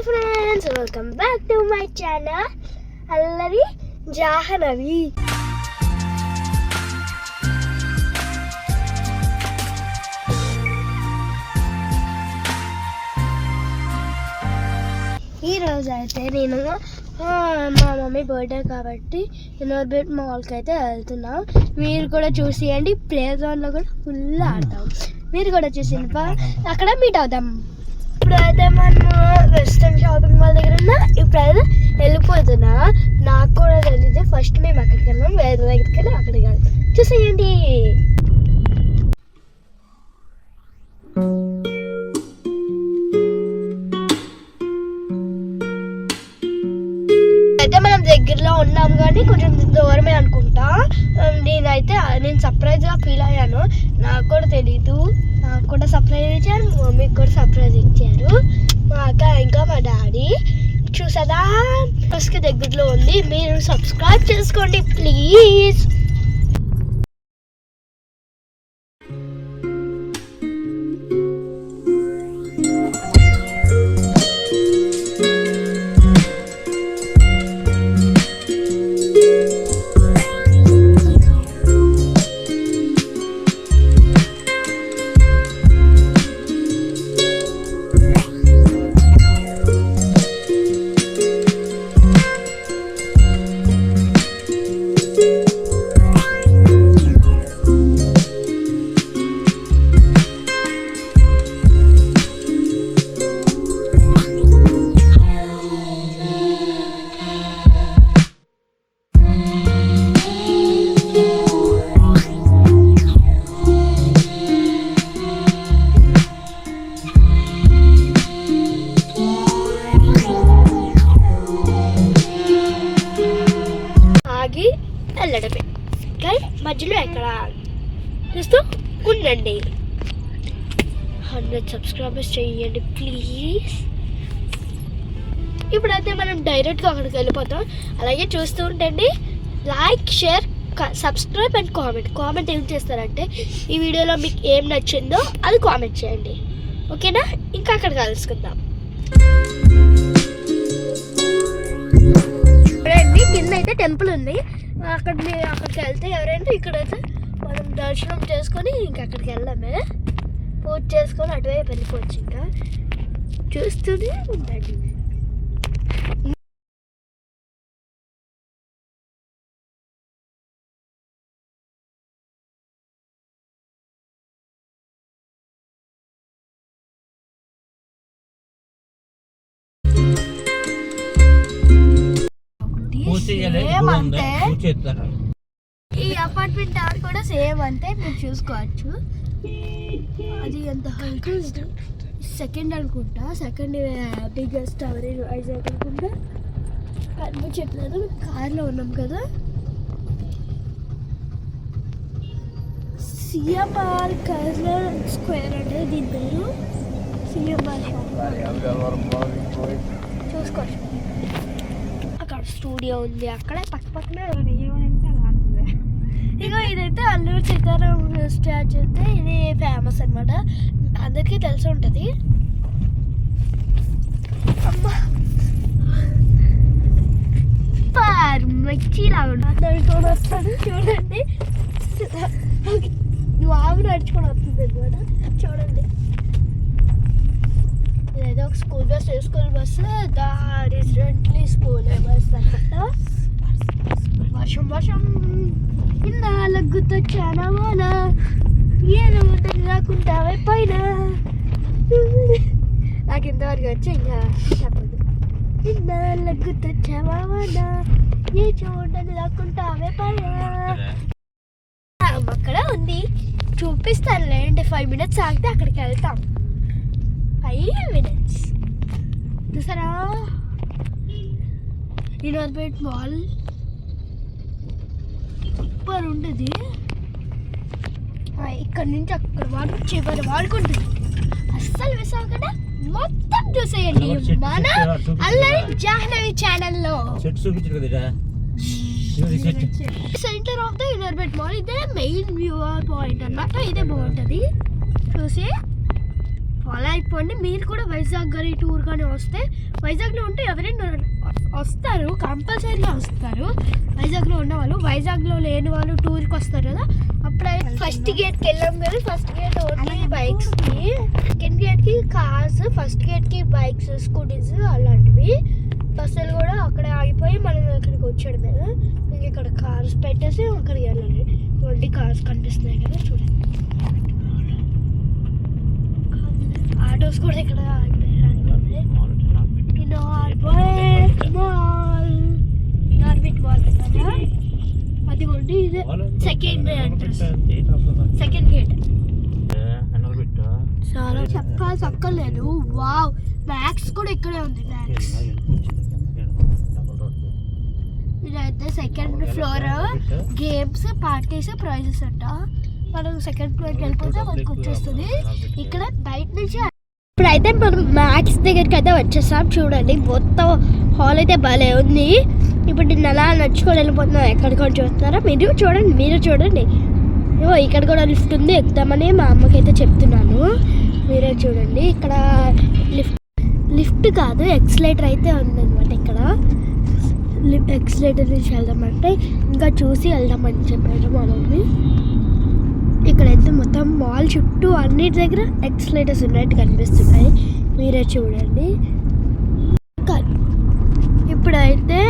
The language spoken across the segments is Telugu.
Friends, welcome back to my channel Allari Jahnavi. ఈరోజు అయితే నేను మా మమ్మీ బర్త్డే కాబట్టి ఇన్నోర్బిట్ మాల్కి అయితే వెళ్తున్నాం. మీరు కూడా చూసేయండి, ప్లే గ్రౌండ్లో కూడా ఫుల్ ఆడతాం. మీరు కూడా చూసి అక్కడ మీట్ అవుదాం. ఇప్పుడైతే మనము వెస్టర్న్ షాపింగ్ మాల్ దగ్గర ఉన్నా. ఇప్పుడైతే వెళ్ళిపోతున్నా. నాకు కూడా తెలియదు. ఫస్ట్ మేము అక్కడికి వెళ్ళాం, వేరే దగ్గరికి వెళ్ళి అక్కడికి వెళ్తాం. చూసేయండి. అయితే మనం దగ్గరలో ఉన్నాం కానీ కొంచెం దూరమే అనుకుంటా. నేను సర్ప్రైజ్గా ఫీల్ అయ్యాను. నాకు కూడా తెలీదు. నాకు కూడా సర్ప్రైజ్ ఇచ్చారు, మా మమ్మీకి కూడా సర్ప్రైజ్ ఇచ్చారు, మా అక్క ఇంకా మా డాడీ. చూసారా, ఫస్ట్కి దగ్గరలో ఉంది. మీరు సబ్స్క్రైబ్ చేసుకోండి ప్లీజ్. వెళ్ళడమే కానీ మధ్యలో ఎక్కడ చూస్తూ ఉండండి. 100 సబ్స్క్రైబర్స్ చేయండి ప్లీజ్. ఇప్పుడైతే మనం డైరెక్ట్గా అక్కడికి వెళ్ళిపోతాం. అలాగే చూస్తూ ఉండండి. Like, share, subscribe and comment ఏం చేస్తారంటే ఈ వీడియోలో మీకు ఏం నచ్చిందో అది కామెంట్ చేయండి, ఓకేనా? ఇంకా అక్కడ కలుసుకుందాం. కింద అయితే టెంపుల్ ఉంది. అక్కడికి వెళ్తే ఎవరైనా ఇక్కడైతే మనం దర్శనం చేసుకొని ఇంకా అక్కడికి వెళ్ళామే. పూజ చేసుకొని అటువైపు వెళ్ళిపోవచ్చు. ఇంకా చూస్తూనే ఉండండి. ఈ అపార్ట్మెంట్ టవర్ కూడా సేమ్ అంతే, మీరు చూసుకోవచ్చు. అది ఎంత హైట్, సెకండ్ అనుకుంటా, సెకండ్ బిగ్గెస్ట్ టవర్ వైజాగ్ అనుకుంటా. కనిపించట్లేదు, కార్లో ఉన్నాం కదా. సిఎంఆర్ కర్నల్ స్క్వేర్ అంటే దీని పేరు. సిఎంఆర్ చూసుకోవచ్చు. స్టూడియో ఉంది అక్కడ పక్కనే. ఇగో ఇదైతే అల్లూరి సీతారాం స్టాచ్యూ. అయితే ఇది ఫేమస్ అనమాట, అందరికీ తెలిసి ఉంటుంది. అమ్మా మిర్చిలాగా నడుచుకొని వస్తాను చూడండి. నువ్వు ఆగు నడుచుకొని వస్తుంది అనమాట. చూడండి, ఇదైతే ఒక school bus. Recently school bus అనమాట. వర్షం ఇందా లగ్గుతో చాలా వాన, ఏదో రాకుంటావే పైన. నాకు ఇంతవరకు వచ్చి ఇంకా చెప్పదు. ఇందా లగ్గుతో చాలా వాన, ఏ చూడని రాకుంటావే పైన. అక్కడ ఉంది, చూపిస్తాను లేండి. 5 minutes ఆగితే అక్కడికి వెళ్తాం. 5 minutes. చూసారా, ఇన్నోర్బిట్ మాల్ సూపర్ ఉంటుంది. ఇక్కడ నుంచి అక్కడ వాడు చివరి వాడుకుంటుంది. అస్సలు మిస్ అవ్వకుండా మొత్తం చూసేయండి మన అల్లరి జాహ్నవి ఛానల్లో. Centre of the Inorbit mall. ఇదే మెయిన్ వ్యూ పాయింట్ అన్నమాట. ఇదే బాగుంటుంది, చూసి ఫాలో అయిపోండి. మీరు కూడా వైజాగ్ కానీ టూర్ కానీ వస్తే, వైజాగ్లో ఉంటే ఎవరైనా వస్తారు, కంపల్సరీగా వస్తారు. వైజాగ్లో ఉన్నవాళ్ళు, వైజాగ్లో లేని వాళ్ళు టూర్కి వస్తారు కదా, అప్పుడైతే ఫస్ట్ గేట్కి వెళ్ళాం కదా. ఫస్ట్ గేట్ ఓన్లీ బైక్స్కి, సెకండ్ గేట్కి కార్స్, ఫస్ట్ గేట్కి బైక్స్, స్కూటీస్ అలాంటివి. బస్సులు కూడా అక్కడ ఆగిపోయి మనం ఇక్కడికి వచ్చాడు కదా. ఇంక ఇక్కడ కార్స్ పెట్టేసి అక్కడికి వెళ్ళాలి. ఓన్లీ కార్స్ కనిపిస్తున్నాయి కదా, చూడండి. ఆటోస్ కూడా ఇక్కడ అది కొండి ఇదే సెకండ్ ఎంట్రన్స్, సెకండ్ గేట్. చాలా చెప్పలేదు. వావ్, మ్యాక్స్ కూడా ఇక్కడే ఉంది. మ్యాక్స్ ఇదైతే second floor, games, parties, prizes అంట. మనం సెకండ్ ఫ్లోర్కి వెళ్ళిపోతే మనకు వచ్చేస్తుంది. ఇక్కడ బయట నుంచి ఇప్పుడైతే మనం మ్యాక్స్ దగ్గరికి అయితే వచ్చేసాం. చూడండి, మొత్తం హాల్ అయితే భలే ఉంది. ఇప్పుడు నేను అలా నడుచుకొని వెళ్ళిపోతున్నాను. ఎక్కడికొని చూస్తున్నారా మీరు చూడండి. ఇక్కడ కూడా లిఫ్ట్ ఉంది, ఎక్కుదామని మా అమ్మకి అయితే చెప్తున్నాను. మీరే చూడండి, ఇక్కడ లిఫ్ట్ కాదు, ఎక్స్లేటర్ అయితే ఉందన్నమాట. ఇక్కడ ఎక్స్లేటర్ నుంచి వెళ్దామంటే ఇంకా చూసి వెళ్దామని చెప్పారు మా మమ్మీ. ఇక్కడైతే మొత్తం మాల్ చుట్టూ అన్నిటి దగ్గర ఎక్స్లేటర్స్ ఉన్నట్టు కనిపిస్తున్నాయి. మీరే చూడండి. ఇప్పుడైతే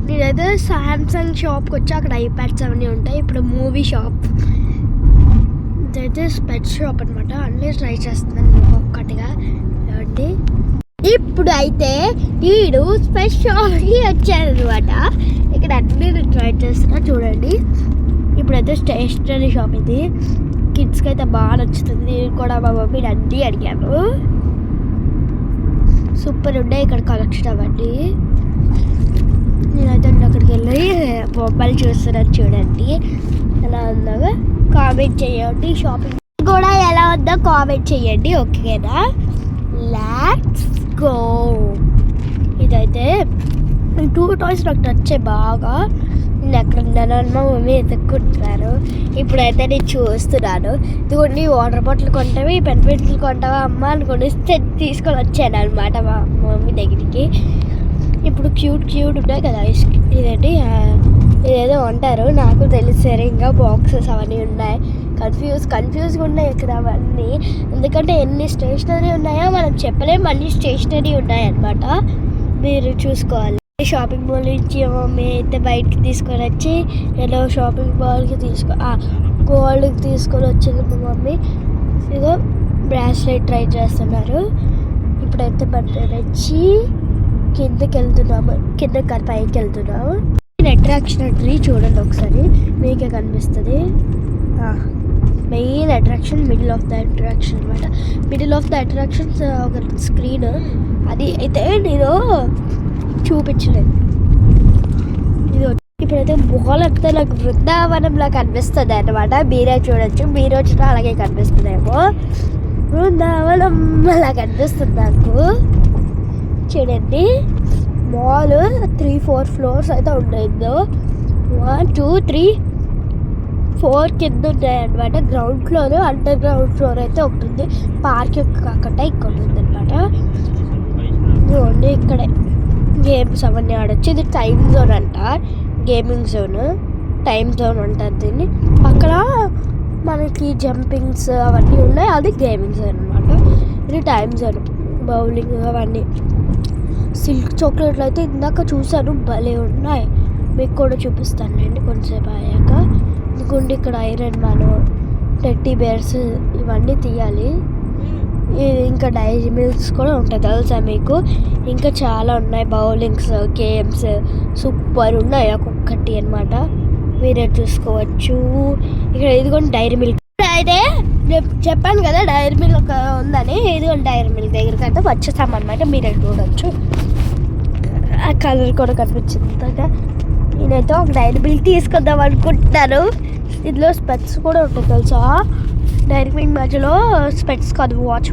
నేనైతే సామ్సంగ్ షాప్కి వచ్చి అక్కడ ఐప్యాడ్స్ అవన్నీ ఉంటాయి. ఇప్పుడు మూవీ షాప్, ఇదైతే స్పెట్ షాప్ అనమాట. అన్నీ ట్రై చేస్తున్నాను ఒక్కటిగా. కాబట్టి ఇప్పుడు అయితే వీడు స్పెట్ షాప్కి వచ్చారనమాట. ఇక్కడ అన్నీ ట్రై చేస్తున్నా చూడండి. ఇప్పుడైతే స్టేషనరీ షాప్ ఇది. కిడ్స్కి అయితే బాగా నచ్చుతుంది. నేను కూడా మా మమ్మీని అన్నీ అడిగాను. సూపర్ ఉన్నాయి ఇక్కడ కలెక్షన్ అవన్నీ. నేనైతే అక్కడికి వెళ్ళి మొబైల్ చూస్తున్నాను చూడండి. ఎలా ఉందో కామెంట్ చేయండి. షాపింగ్ కూడా ఎలా ఉందో కామెంట్ చేయండి. ఓకేనా, లెట్స్ గో. ఇదైతే 2 టాయ్స్ నాకు నచ్చాయి బాగా. నేను ఎక్కడ ఉన్నాను మా మమ్మీ ఎత్తుక్కుంటున్నారు. ఇప్పుడైతే నేను చూస్తున్నాను. ఇదిగోండి, వాటర్ బాటిల్ కొంటావి, పెన్ పెన్సిల్ కొంటావా అమ్మ అనుకోండి తీసుకొని వచ్చాను అనమాట మా మమ్మీ దగ్గరికి. ఇప్పుడు క్యూట్ ఉన్నాయి కదా, ఇదేంటి ఇదేదో అంటారు, నాకు తెలిసారు. ఇంకా బాక్సెస్ అవన్నీ ఉన్నాయి. కన్ఫ్యూజ్గా ఉన్నాయి ఇక్కడ అవన్నీ. ఎందుకంటే ఎన్ని స్టేషనరీ ఉన్నాయో మనం చెప్పలేము, అన్ని స్టేషనరీ ఉన్నాయన్నమాట. మీరు చూసుకోవాలి. షాపింగ్ మాల్ నుంచి మమ్మీ అయితే బయటకి తీసుకొని వచ్చి ఏదో షాపింగ్ మాల్కి గోల్డ్కి తీసుకొని వచ్చింది మా మమ్మీ. ఇదో బ్రాస్లెట్ ట్రై చేస్తున్నారు. ఇప్పుడైతే బట్టలు వచ్చి కిందకి వెళ్తున్నాము, పైకి వెళ్తున్నాము. అట్రాక్షన్ ట్రీ చూడండి ఒకసారి, మీకే కనిపిస్తుంది. Main attraction middle of the attraction అనమాట. మిడిల్ ఆఫ్ ద అట్రాక్షన్స్ ఒక స్క్రీన్, అది అయితే నేను చూపించలేదు. ఇది ఇప్పుడైతే మాల్ అంతా నాకు బృందావనంలా కనిపిస్తుంది అనమాట. మీరే చూడొచ్చు, మీరు వచ్చిన అలాగే కనిపిస్తుందేమో. బృందావనం అలా కనిపిస్తుంది నాకు. చూడండి, మాల్ 3-4 ఫ్లోర్స్ అయితే ఉండేదో. 1 2 3 4 కింద ఉన్నాయన్నమాట. Ground floor, under ground floor అయితే ఒకటి ఉంది. పార్కింగ్ కాకుండా ఇంకోటి ఉంది అనమాట. ఇక్కడే గేమ్స్ అవన్నీ ఆడొచ్చు. ఇది టైమ్ జోన్ అంట, గేమింగ్ జోన్, టైమ్ జోన్ అంటారు దీన్ని. అక్కడ మనకి జంపింగ్స్ అవన్నీ ఉన్నాయి, అది గేమింగ్ జోన్ అనమాట. ఇది టైమ్ జోన్, బౌలింగ్ అవన్నీ. సిల్క్ చాక్లెట్లు అయితే ఇందాక చూసాను, భలే ఉన్నాయి. మీకు కూడా చూపిస్తానండి కొంచెంసేపు అయ్యాక. ఎందుకంటే ఇక్కడ ఐరన్ మ్యాన్, టెడ్డీ బేర్స్ ఇవన్నీ తీయాలి. ఇంకా డైరీ మిల్క్స్ కూడా ఉంటాయి తెలుసా మీకు. ఇంకా చాలా ఉన్నాయి, బౌలింగ్స్, గేమ్స్ సూపర్ ఉన్నాయి ఒక్కొక్కటి అనమాట. మీరే చూసుకోవచ్చు. ఇక్కడ ఇదిగోండి డైరీ మిల్క్. అయితే చెప్పాను కదా డైరీ మిల్క్ ఉందని, ఇదిగోండి డైరీ మిల్క్ దగ్గరికి అయితే వచ్చేసామన్నమాట. మీరే చూడవచ్చు, ఆ కలర్ కూడా కనిపించింది కదా. నేనైతే ఒక డైరీ మిల్క్ తీసుకుందాం అనుకుంటున్నాను. ఇందులో స్పెట్స్ కూడా ఉంటాయి తెలుసా. డైరీ మిల్క్ మధ్యలో స్పెట్స్ కాదు, వాచ్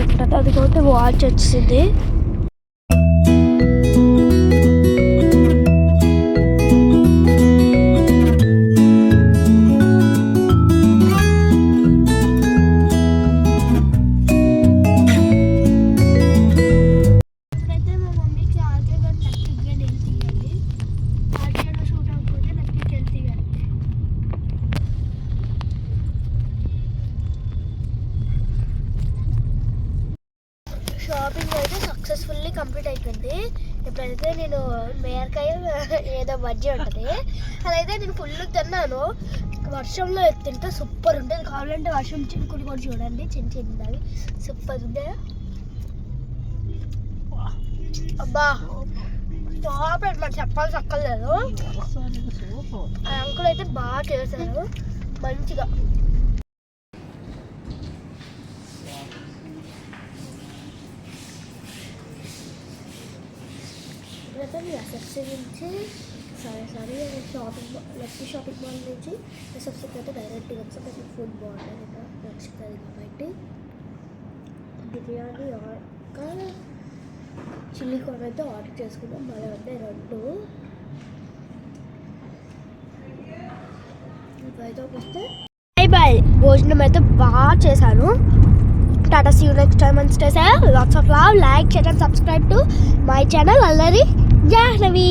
ఉంటుంది. అది కూడా వాచ్ వచ్చింది. షాపింగ్ అయితే సక్సెస్ఫుల్లీ కంప్లీట్ అయిపోయింది. ఇప్పుడైతే నేను మేరకాయ ఏదో బజ్జీ ఉంటుంది అదైతే నేను ఫుల్ తిన్నాను. వర్షంలో తింటే సూపర్ ఉంటుంది. కావాలంటే వర్షం చినుకులు కూడా చూడండి, చిన్న చిన్నవి సూపర్ ఉంది. అబ్బా సూపర్ అనమాట, చెప్పాల్సి అక్కర్లేదు. ఆ అంకుల్ అయితే బాగా చేశారు మంచిగా. ఇప్పుడైతే మీ ఎస్ఎఫ్సి నుంచి సారీ లక్కీ షాపింగ్ మాల్ నుంచి ఎస్ఎఫ్సికి అయితే డైరెక్ట్గా వచ్చి ఫుడ్ బాగుంటుంది కదా, నచ్చుతుంది కాబట్టి బిర్యానీ ఇంకా చిల్లీ కార్న్ అయితే ఆర్డర్ చేసుకున్నాం. మళ్ళీ ఉన్నాయి 2 ఇవైతే వస్తే బై బై. భోజనం అయితే బాగా చేశాను. Tata see you next time and stay safe. Lots of love. Like, share and subscribe to my channel Allari Jahnavi.